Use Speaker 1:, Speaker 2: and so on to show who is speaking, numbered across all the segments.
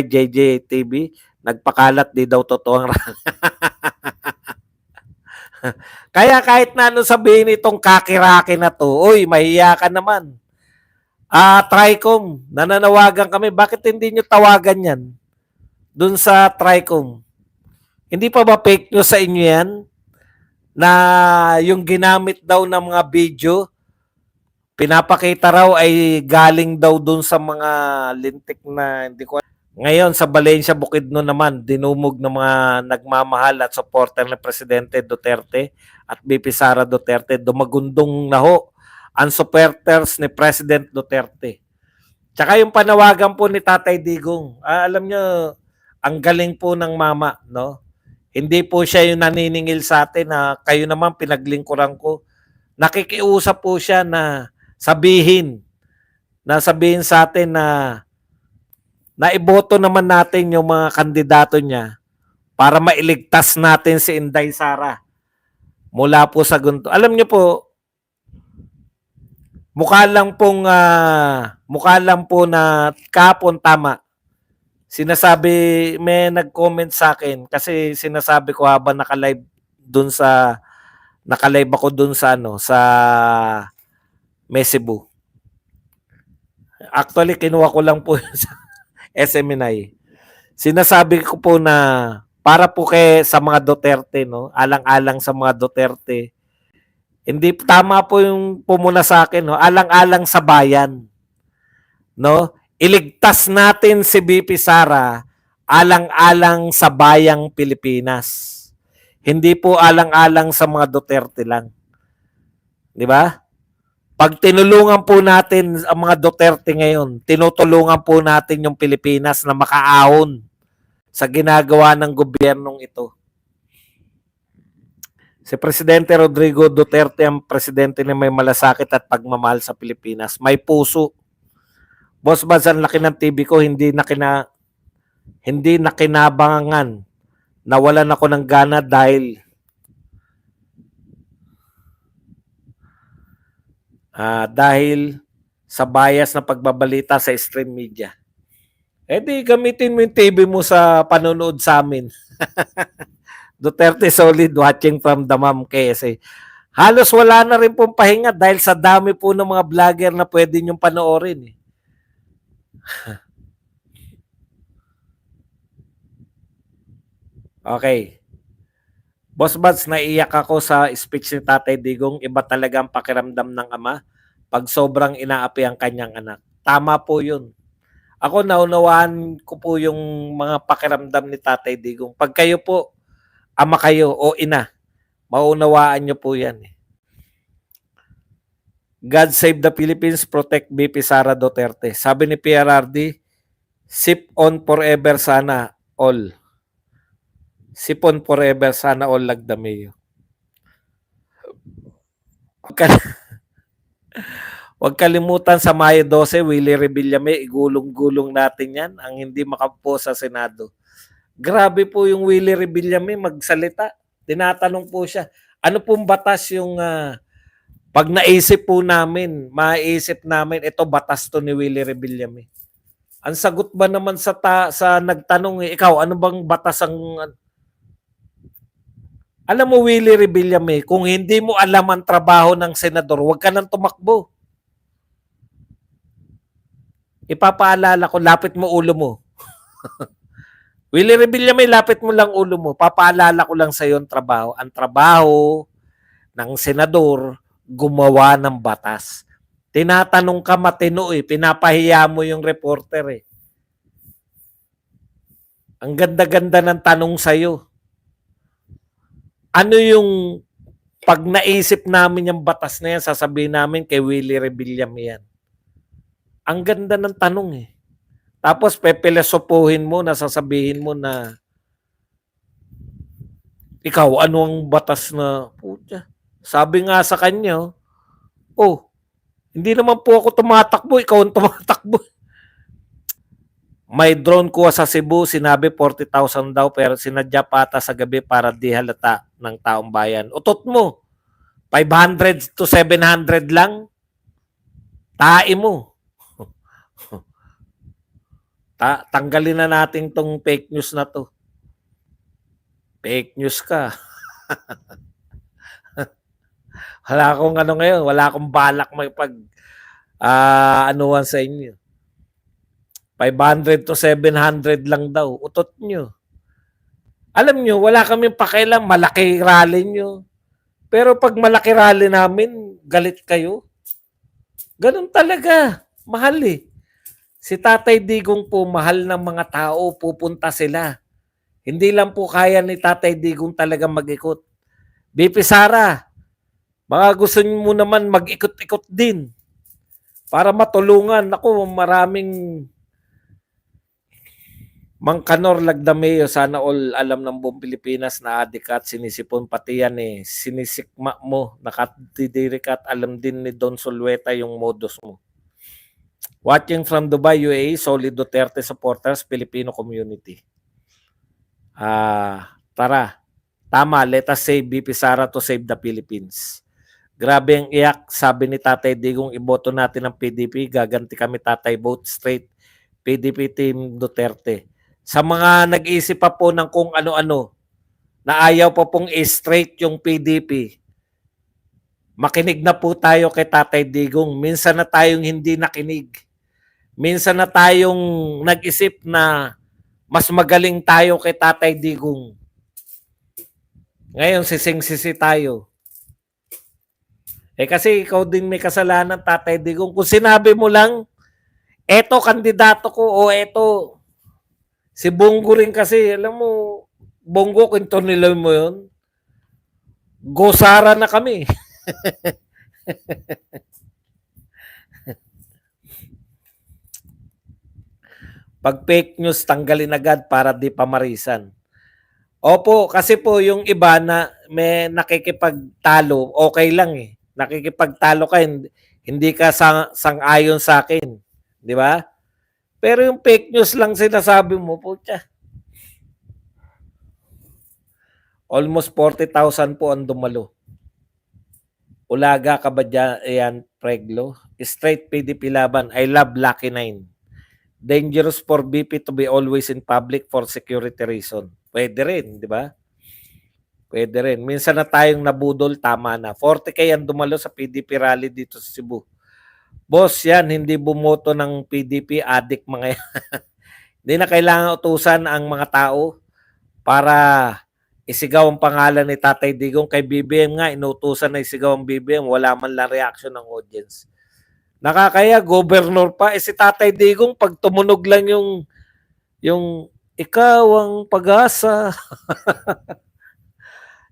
Speaker 1: JJ TV, nagpakalat di daw totoo ang Kaya kahit na ano sabihin itong kakiraki na to, uy, mahiya ka naman. Tricom, nananawagan kami. Bakit hindi nyo tawagan yan? Dun sa Tricom. Hindi pa ba fake news sa inyo yan? Na yung ginamit daw ng mga video, pinapakita raw ay galing daw dun sa mga lintik na hindi ko. Ngayon sa Valencia Bukidnon naman, dinumog ng mga nagmamahal at supporter ng Presidente Duterte at BP Sara Duterte. Dumagundong na ho ang supporters ni President Duterte. Tsaka yung panawagan po ni Tatay Digong, alam nyo, ang galing po ng mama, no? Hindi po siya yung naniningil sa atin na kayo naman pinaglingkuran ko. Nakikiusap po siya na sabihin sa atin na naiboto naman natin yung mga kandidato niya para mailigtas natin si Inday Sara mula po sa gunto. Alam niyo po, mukha lang po na kapon tama. Sinasabi, may nag-comment sa akin kasi sinasabi ko habang naka-live ako dun sa sa Mesibu. Actually, kinuha ko lang po sa SMNI. Sinasabi ko po na para po sa mga Duterte, no? Alang-alang sa mga Duterte. Hindi tama po yung pumuna sa akin, no? Alang-alang sa bayan. No? Iligtas natin si BP Sara alang-alang sa bayang Pilipinas. Hindi po alang-alang sa mga Duterte lang. 'Di ba? Pag tinulungan po natin ang mga Duterte ngayon, tinutulungan po natin yung Pilipinas na makaahon sa ginagawa ng gobyernong ito. Si Presidente Rodrigo Duterte ang presidente na may malasakit at pagmamahal sa Pilipinas. May puso. Boss Baz, ang laki ng TV ko, hindi nakinabangan. Nawalan ako ng gana dahil sa bias na pagbabalita sa stream media. Di gamitin mo yung TV mo sa panonood sa amin. Duterte solid watching from the Ma'am KSA. Halos wala na rin pong pahinga dahil sa dami po ng mga vlogger na pwede nyong panoorin. Okay. Boss Buds, naiyak ako sa speech ni Tatay Digong. Iba talaga ang pakiramdam ng ama pag sobrang inaapi ang kanyang anak. Tama po yun. Ako naunawaan ko po yung mga pakiramdam ni Tatay Digong. Pag kayo po, ama kayo o ina, maunawaan nyo po yan. God save the Philippines, protect BP Sara Duterte. Sabi ni PRRD, sip on forever sana all. Sip on forever sana all lagdameo. Huwag kalimutan sa Mayo 12, Willie Revillame, igulong-gulong natin yan ang hindi makapo sa Senado. Grabe po yung Willie Revillame magsalita. Tinatanong po siya, ano pong batas yung pag naisip po namin, maiisip namin, ito batas to ni Willie Revillame. Ang sagot ba naman sa nagtanong, ikaw, ano bang batas ang... Alam mo, Willie Revillame, kung hindi mo alam ang trabaho ng senador, huwag ka nang tumakbo. Ipapaalala ko, lapit mo ulo mo. Willie Revillame, lapit mo lang ulo mo. Papaalala ko lang sa iyo ang trabaho. Ang trabaho ng senador, gumawa ng batas. Tinatanong ka matino pinapahiya mo yung reporter Ang ganda-ganda ng tanong sa'yo. Ano yung pag naisip namin yung batas na yan, sasabihin namin kay Willie Revillame yan. Ang ganda ng tanong Tapos pepilosopuhin mo na sasabihin mo na ikaw, ano ang batas na puta? Sabi nga sa kanya, hindi naman po ako tumatakbo, ikaw ang tumatakbo. May drone kuha sa Cebu, sinabi 40,000 daw pero sinadya pata sa gabi para di halata ng taong bayan. Utot mo, 500 to 700 lang, tae mo. Tanggalin na natin tong fake news na to. Fake news ka. Wala akong ano ngayon, wala akong balak magpag anuhan sa inyo. 500 to 700 lang daw. Utot nyo. Alam nyo, wala kaming pakialam. Malaki rally nyo. Pero pag malaki rally namin, galit kayo. Ganun talaga. Mahal eh. Si Tatay Digong po, mahal ng mga tao. Pupunta sila. Hindi lang po kaya ni Tatay Digong talaga mag-ikot. BP Sara, baka gusto mo naman mag-ikot-ikot din. Para matulungan. Ako, maraming Mang Kanor Lagdameo, sana all alam ng buong Pilipinas na adik at sinisipon pati yan eh. Sinisikma mo, nakatidiri ka at alam din ni Don Solueta yung modus mo. Watching from Dubai, UAE, solid Duterte supporters, Filipino community. Tara, tama, let us save BP Sara to save the Philippines. Grabe ang iyak, sabi ni Tatay Digong, iboto natin ng PDP, gaganti kami Tatay vote straight, PDP team Duterte. Sa mga nag-iisip pa po ng kung ano-ano, na ayaw pa pong straight yung PDP, makinig na po tayo kay Tatay Digong. Minsan na tayong hindi nakinig. Minsan na tayong nag-isip na mas magaling tayo kay Tatay Digong. Ngayon, sising-sisi tayo. Kasi ikaw din may kasalanan, Tatay Digong. Kung sinabi mo lang, eto kandidato ko o eto, si Bongo rin kasi, alam mo, Bongo, kwento nila mo yun. Gosara na kami. Pag fake news, tanggalin agad para di pamarisan. Opo, kasi po yung iba na may nakikipagtalo, okay lang eh. Nakikipagtalo ka, hindi ka sang-ayon sa akin. Di ba? Pero yung fake news lang sinasabi mo, putya. Almost 40,000 po ang dumalo. Ulaga ka ba dyan, Preglo? Straight PDP laban. I love Lucky 9. Dangerous for BP to be always in public for security reason. Pwede rin, di ba? Pwede rin. Minsan na tayong nabudol, tama na. 40K ang dumalo sa PDP rally dito sa Cebu. Boss, yan, hindi bumoto ng PDP, adik mga yan. Hindi na kailangan utusan ang mga tao para isigaw ang pangalan ni Tatay Digong. Kay BBM nga, inutusan na isigaw ang BBM, wala man lang reaction ng audience. Nakakaya, governor pa. Si Tatay Digong, pag tumunog lang yung ikaw ang pag-asa.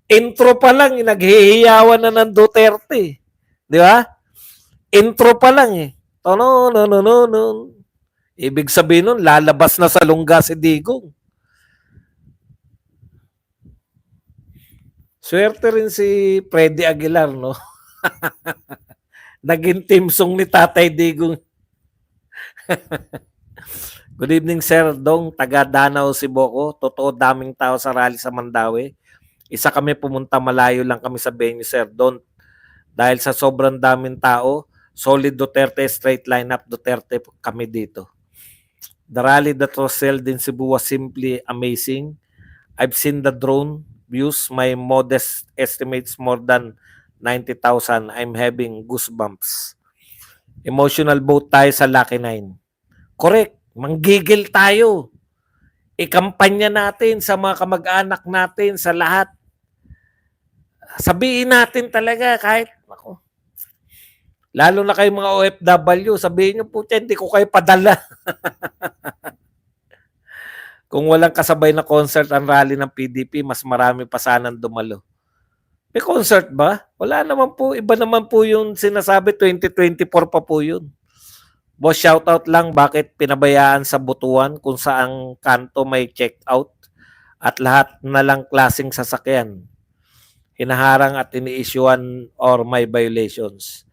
Speaker 1: Intro pa lang, naghihiyawan na ng Duterte. Di ba? Intro pa lang eh. No. Ibig sabihin nun, lalabas na sa lungga si Digong. Swerte rin si Freddy Aguilar, no? Naging team song ni Tatay Digong. Good evening, Sir Dong. Taga Danau, Cebu. Totoo, daming tao sa rally sa Mandawi. Isa kami pumunta, malayo lang kami sa venue, Sir Don. Dahil sa sobrang daming tao, solid Duterte, straight lineup Duterte kami dito. The rally that was held in Cebu was simply amazing. I've seen the drone views. My modest estimates more than 90,000. I'm having goosebumps. Emotional vote tayo sa Lucky 9. Correct. Manggigil tayo. Ikampanya natin sa mga kamag-anak natin, sa lahat. Sabihin natin talaga kahit, ako, lalo na kayo mga OFW, sabihin nyo po, hindi ko kayo padala. Kung walang kasabay na concert ang rally ng PDP, mas marami pa sanang dumalo. May concert ba? Wala naman po. Iba naman po yung sinasabi, 2024 pa po yun. Boss, shoutout lang bakit pinabayaan sa Butuan kung saang kanto may check-out at lahat na lang klaseng sasakyan. Hinaharang at ini-issuean or may violations.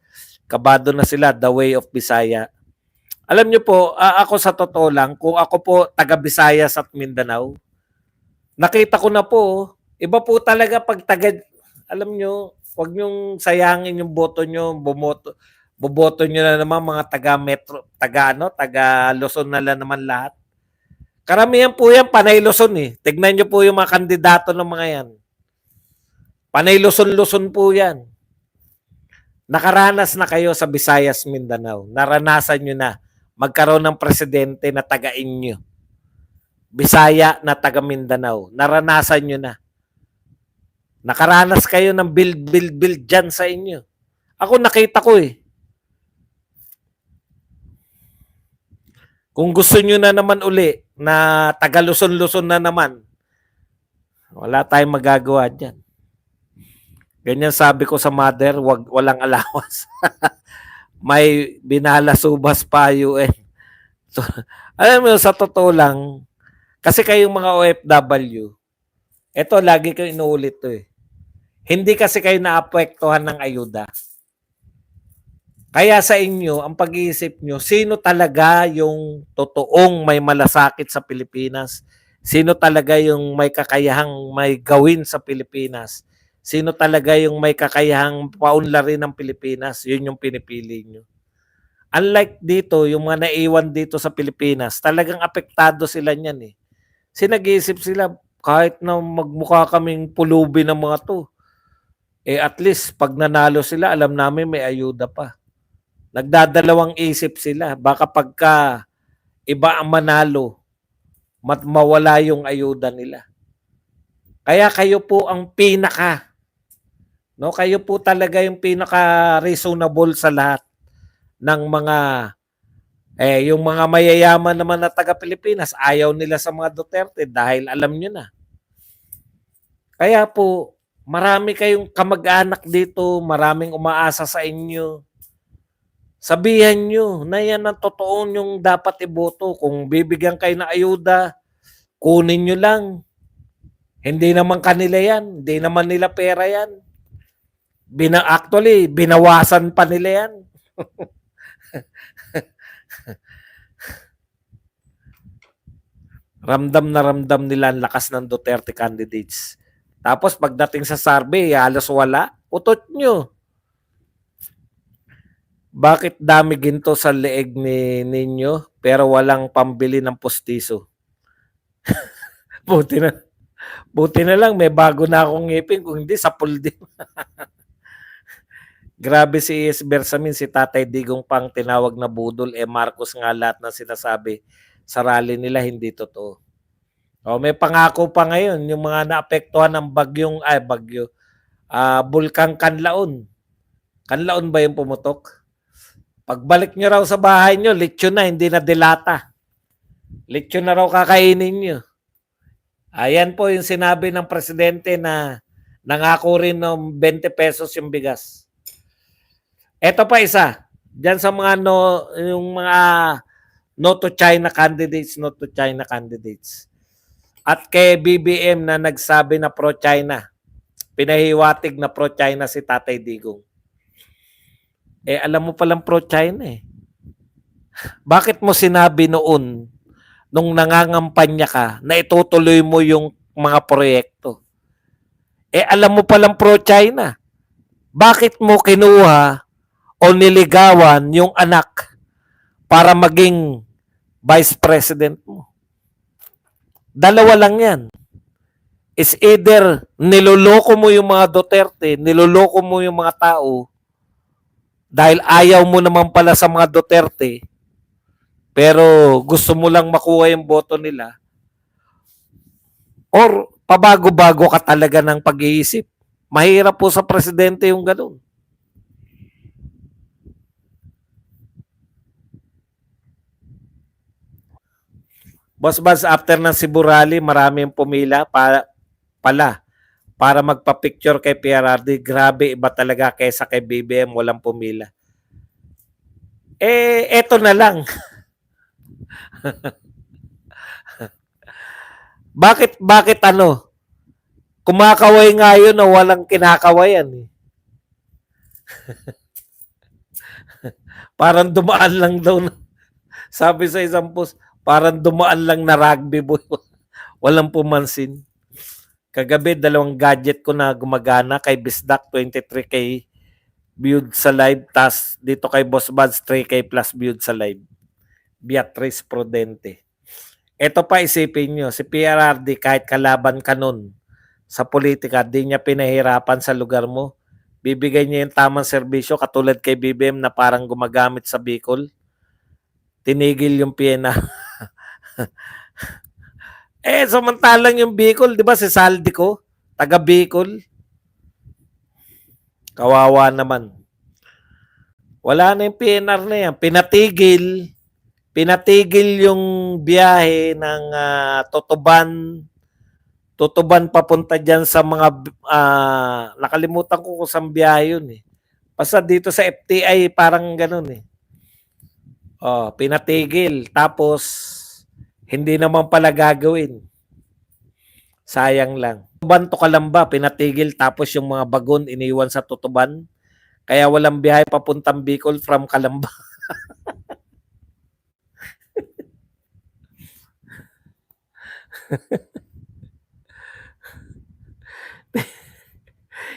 Speaker 1: Kabado na sila, the way of Bisaya. Alam nyo po, ako sa totoo lang, kung ako po taga-Visayas at Mindanao, nakita ko na po, iba po talaga pag alam nyo, huwag nyong sayangin yung boto nyo, boboto nyo na naman mga taga-metro, taga Luzon na lang naman lahat. Karamihan po yan, Panay Luzon eh. Tignan nyo po yung mga kandidato ng mga yan. Panay Luzon-Luzon po yan. Nakaranas na kayo sa Visayas, Mindanao. Naranasan nyo na magkaroon ng presidente na taga-inyo. Bisaya na taga Mindanao. Naranasan nyo na. Nakaranas kayo ng build dyan sa inyo. Ako nakita ko eh. Kung gusto nyo na naman uli na taga Luzon-Luzon na naman, wala tayong magagawa dyan. Ganyan sabi ko sa mother, walang alawas. May binalasubas pa UN. So, alam mo, sa totoo lang, kasi kayong mga OFW, eto lagi ko inuulit to eh. Hindi kasi kayo naapektuhan ng ayuda. Kaya sa inyo, ang pag-iisip nyo, sino talaga yung totoong may malasakit sa Pilipinas? Sino talaga yung may kakayahang may gawin sa Pilipinas? Sino talaga yung may kakayahang paunlarin ng Pilipinas? Yun yung pinipili nyo. Unlike dito, yung mga naiwan dito sa Pilipinas, talagang apektado sila niyan eh. Nag-iisip sila, kahit na magmukha kaming pulubi ng mga to, eh at least pag nanalo sila, alam namin may ayuda pa. Nagdadalawang isip sila. Baka pagka iba ang manalo, mawala yung ayuda nila. Kaya kayo po ang pinaka, no? Kayo po talaga yung pinaka reasonable sa lahat ng mga yung mga mayayaman naman na taga Pilipinas, ayaw nila sa mga Duterte dahil alam nyo na. Kaya po, marami kayong kamag-anak dito, maraming umaasa sa inyo. Sabihan nyo na yan ang totoo yung dapat iboto. Kung bibigyan kayo ng ayuda, kunin nyo lang. Hindi naman kanila yan. Hindi naman nila pera yan. Actually, binawasan pa nila yan. Ramdam na ramdam nila ang lakas ng Duterte candidates. Tapos pagdating sa survey, halos wala. Utot nyo. Bakit dami ginto sa leeg ninyo pero walang pambili ng postiso? Buti na lang may bago na akong ngipin, kung hindi sapul din. Grabe si E.S. Bersamin, si Tatay Digong pang tinawag na budol, Marcos nga lahat ng sinasabi sa rally nila hindi totoo. May pangako pa ngayon yung mga naapektuhan ng Bulkang Kanlaon. Kanlaon ba yung pumutok? Pagbalik nyo raw sa bahay nyo, lechon na, hindi na dilata. Lechon na raw kakainin nyo. Ayan po yung sinabi ng presidente na nangako rin ng 20 pesos yung bigas. Ito pa isa. Diyan sa mga yung mga no to China candidates. At kay BBM na nagsabi na pro-China. Pinahiwatig na pro-China si Tatay Digong. Alam mo palang pro-China eh. Bakit mo sinabi noon, nung nangangampanya ka, na itutuloy mo yung mga proyekto? Alam mo palang pro-China. Bakit mo kinuha o niligawan yung anak para maging vice president mo? Dalawa lang yan. Is either niloloko mo yung mga Duterte, niloloko mo yung mga tao, dahil ayaw mo naman pala sa mga Duterte, pero gusto mo lang makuha yung boto nila, or pabago-bago ka talaga ng pag-iisip. Mahirap po sa presidente yung ganun. Boss Baz, after ng Cebu Rally, maraming pumila para magpa-picture kay PRRD. Grabe, iba talaga kaysa kay BBM, walang pumila. Eto na lang. Bakit kumakaway nga yun na walang kinakawayan eh. Parang dumaan lang daw sabi sa isang post, parang dumaan lang na rugby boy. Walang pumansin. Kagabi, 2 gadget ko na gumagana, kay Bisdak 23K viewed sa live, tas dito kay Boss Buds 3K plus viewed sa live. Beatrice Prudente. Ito pa isipin nyo, si PRRD kahit kalaban ka nun sa politika, di niya pinahirapan sa lugar mo. Bibigay niya yung tamang serbisyo katulad kay BBM na parang gumagamit sa Bicol. Tinigil yung PNP. Samantalang yung Bicol, di ba si Saldico, taga Bicol, kawawa naman. Wala na yung PNR na yan. Pinatigil yung biyahe ng Tutuban papunta dyan sa mga, nakalimutan ko kung saan biyahe yun eh. Basta dito sa FTI, parang ganun eh. Pinatigil. Tapos, hindi naman pala gagawin. Sayang lang. Tutuban to Kalamba, pinatigil. Tapos yung mga bagon, iniwan sa Tutuban. Kaya walang biyahe papuntang Bicol from Kalamba.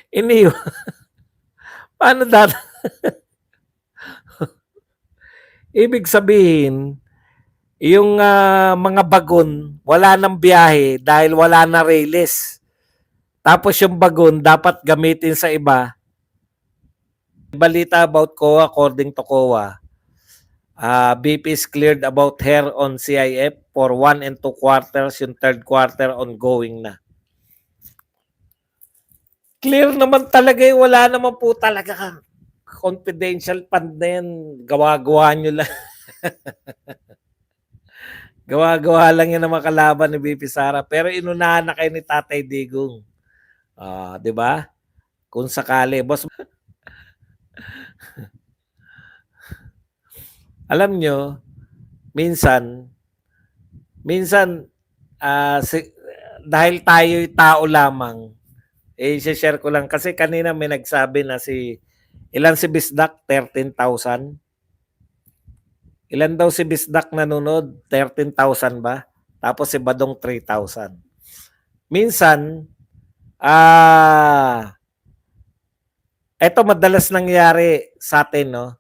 Speaker 1: Iniwan. Paano dati? Ibig sabihin, yung mga bagon, wala nang biyahe dahil wala na railes. Tapos yung bagon, dapat gamitin sa iba. Balita about COA, according to COA, BP is cleared about her on CIF for 1 and 2 quarters, yung third quarter ongoing na. Clear naman talaga eh, wala naman po talaga confidential fund na yan. Gawa-gawa nyo lang. Gawa-gawa lang yan ng mga kalaban ni BP Sara. Pero inunahan na kayo ni Tatay Digong. Di ba? Kung sakali, boss. Alam nyo, minsan, dahil tayo'y tao lamang, i-share ko lang. Kasi kanina may nagsabi na ilan si Bisdak? 13,000. Ilan daw si Bisdak nanonood? 13,000 ba? Tapos si Badong 3,000. Minsan, eto madalas nangyari sa atin, no?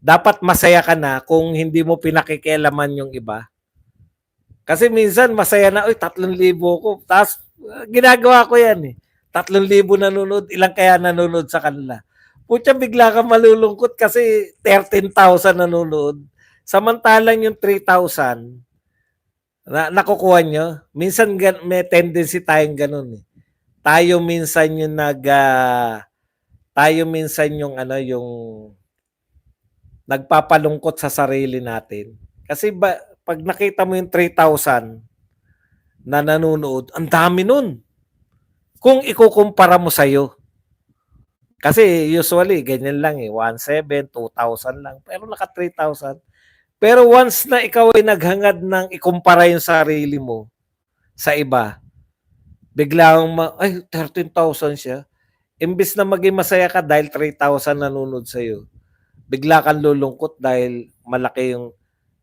Speaker 1: Dapat masaya ka na kung hindi mo pinakikialaman yung iba. Kasi minsan masaya na, 3,000 ko. Tapos ginagawa ko yan eh. 3,000 nanonood, ilang kaya nanonood sa kanila. Putya, bigla ka malulungkot kasi 13,000 nanonood. Samantalang yung 3,000 na nakukuha nyo, minsan may tendency tayong ganun eh. Tayo minsan yung yung nagpapalungkot sa sarili natin. Kasi pag nakita mo yung 3,000 na nanonood, ang dami nun. Kung ikukumpara mo sa'yo. Kasi usually, ganyan lang eh. 1,700, 2,000 lang. Pero naka 3,000. Pero once na ikaw ay naghangad ng ikumpara yung sarili mo sa iba, biglang, 13,000 siya. Imbis na maging masaya ka dahil 3,000 nanonood sa'yo, bigla kang lulungkot dahil malaki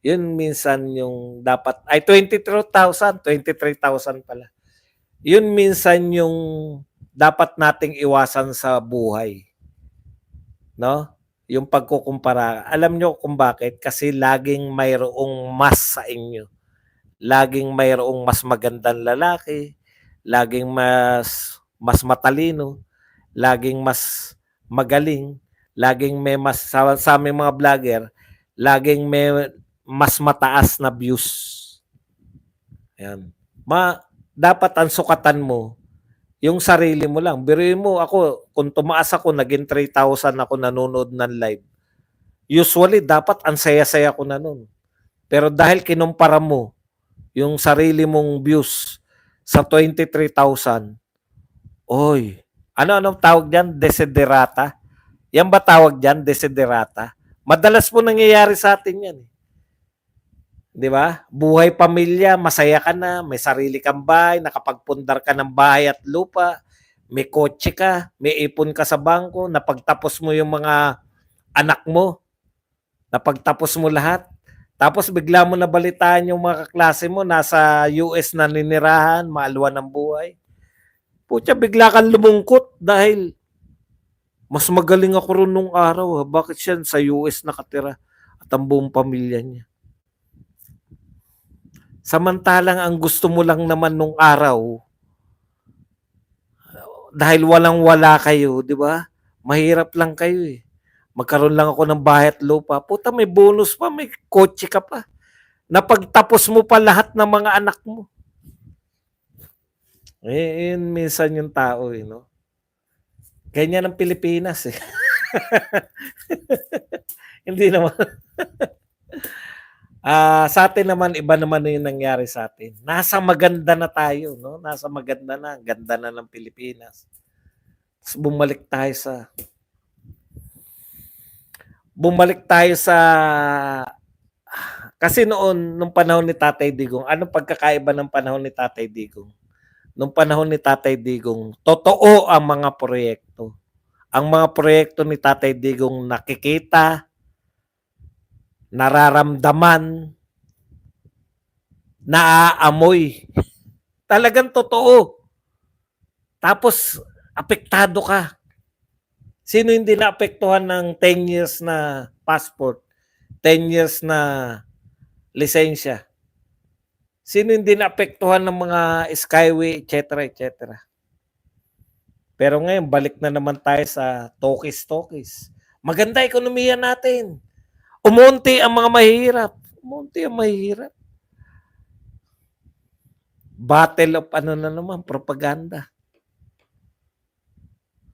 Speaker 1: yun minsan yung dapat, 23,000 pala. Yun minsan yung dapat nating iwasan sa buhay. No? Yung pagkukumpara. Alam nyo kung bakit? Kasi laging mayroong mas sa inyo. Laging mayroong mas magandang lalaki, laging mas matalino, laging mas magaling, laging may sa aming mga vlogger, laging may mas mataas na views. Ayan. Dapat ang sukatan mo, yung sarili mo lang. Biruin mo, ako, kung tumaas ako, naging 3,000 ako nanonood ng live. Usually, dapat ang saya-saya ko na nun. Pero dahil kinumpara mo yung sarili mong views sa 23,000, anong tawag dyan? Desiderata? Yan ba tawag dyan? Desiderata? Madalas po nangyayari sa atin yan. Di ba? Buhay pamilya, masaya ka na, may sarili kang bahay, nakapagpundar ka ng bahay at lupa, may kotse ka, may ipon ka sa bangko, napagtapos mo yung mga anak mo, napagtapos mo lahat. Tapos bigla mo nabalitaan yung mga kaklase mo, nasa US na ninirahan, maalwan ng buhay. Putya, bigla kang lumungkot dahil mas magaling ako ron nung araw. Bakit siya sa US nakatira at ang buong pamilya niya? Samantalang ang gusto mo lang naman nung araw, dahil walang-wala kayo, di ba? Mahirap lang kayo eh. Magkaroon lang ako ng bahay at lupa. Puta, may bonus pa, may kotse ka pa. Napagtapos mo pa lahat ng mga anak mo. Eh, yun minsan yung tao eh, no? Ganyan ang Pilipinas eh. Hindi naman. Sa atin naman, iba naman yung nangyari sa atin. Nasa maganda na tayo, no? Nasa maganda na, ganda na ng Pilipinas. Tapos bumalik tayo sa kasi noon nung panahon ni Tatay Digong, anong pagkakaiba ng panahon ni Tatay Digong? Nung panahon ni Tatay Digong, totoo ang mga proyekto. Ang mga proyekto ni Tatay Digong nakikita, nararamdaman, naaamoy. Talagang totoo. Tapos apektado ka. Sino hindi naapektuhan ng 10 years na passport, 10 years na lisensya? Sino hindi naapektuhan ng mga skyway, etc., etc.? Pero ngayon, balik na naman tayo sa tokis-tokis. Maganda ekonomiya natin. Umunti ang mga mahihirap. Umunti ang mahihirap. Battle of ano na naman, propaganda.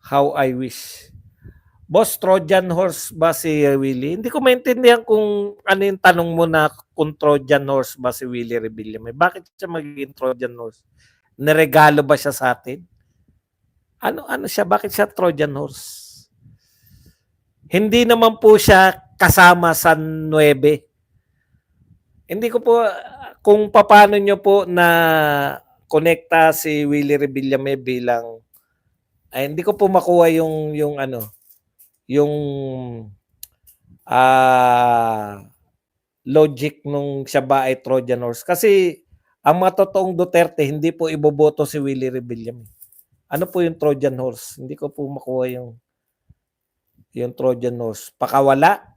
Speaker 1: How I wish. Boss, Trojan horse ba si Willie? Hindi ko maintindihan kung ano yung tanong mo na kung Trojan horse ba si Willie Rebillame. Bakit siya magiging Trojan horse? Niregalo ba siya sa atin? Ano siya? Bakit siya Trojan horse? Hindi naman po siya kasama sa 9. Hindi ko po, kung paano nyo po na konekta si Willie Rebillame bilang, ay hindi ko po makuha yung ano, yung logic nung siya ba ay Trojan horse. Kasi ang mga totoong Duterte, hindi po iboboto si Willie Rebillame. Ano po yung Trojan horse? Hindi ko po makuha yung Trojan horse. Pakawala?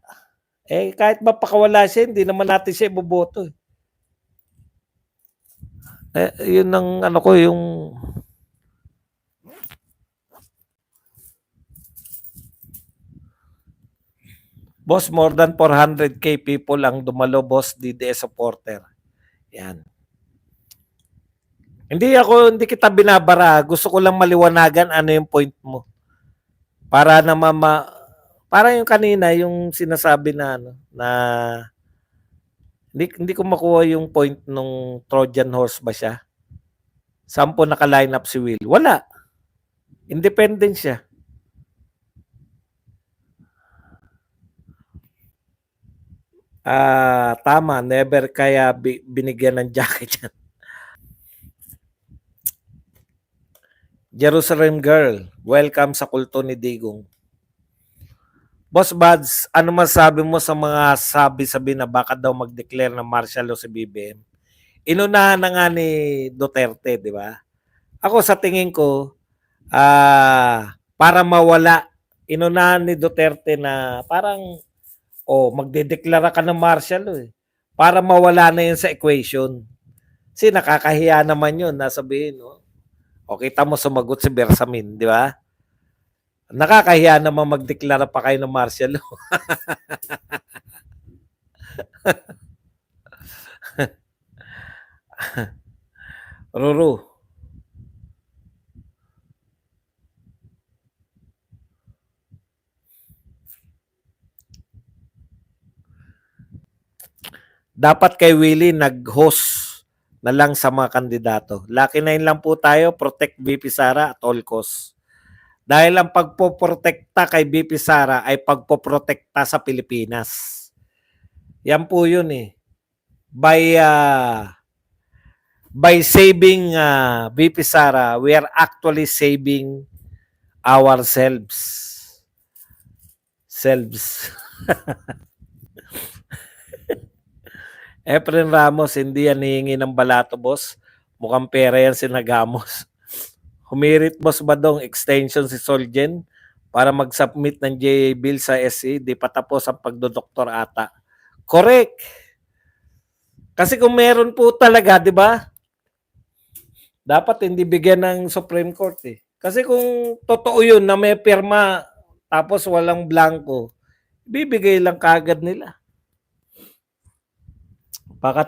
Speaker 1: Eh, kahit ba pakawala siya, hindi naman natin siya iboboto. Yun ang ano ko, yung boss, more than 400k people ang dumalo, boss, DDS supporter. Yan. Hindi kita binabara. Gusto ko lang maliwanagan ano yung point mo. Para naman para yung kanina, yung sinasabi na ano, na hindi ko makuha yung point nung Trojan horse ba siya? Saan po naka-line up si Will? Wala. Independent siya. Tama. Never kaya binigyan ng jacket yan. Jerusalem Girl, welcome sa kulto ni Digong. Boss Buds, ano masabi mo sa mga sabi-sabi na baka daw mag-declare ng martial law si BBM? Inunahan na nga ni Duterte, di ba? Ako sa tingin ko, para mawala, inunahan ni Duterte na parang, magdedeklara ka ng martial law eh. Para mawala na yun sa equation. Kasi nakakahiya naman yun, nasabihin, no? O kita mo sumagot si Bersamin, di ba? Nakakahiya naman magdeklara pa kayo ng martial law. Ruru. Dapat kay Willie nag-host na lang sa mga kandidato. Lucky 9 lang po tayo, protect VP Sara at all costs. Dahil ang pagpoprotekta kay VP Sara ay pagpoprotekta sa Pilipinas. Yan po yun eh. By saving VP Sara, we are actually saving ourselves. Efren Ramos, hindi yan hihingi ng balato, boss. Mukhang pera yan sinagamos. Humirit, boss Badong, extension si Solgen para mag-submit ng JA bill sa SE. Di pa tapos ang pagdodoktor ata. Correct. Kasi kung meron po talaga, 'di ba? Dapat hindi bigyan ng Supreme Court eh. Kasi kung totoo 'yun na may pirma tapos walang blanco, bibigay lang kagad nila. Baka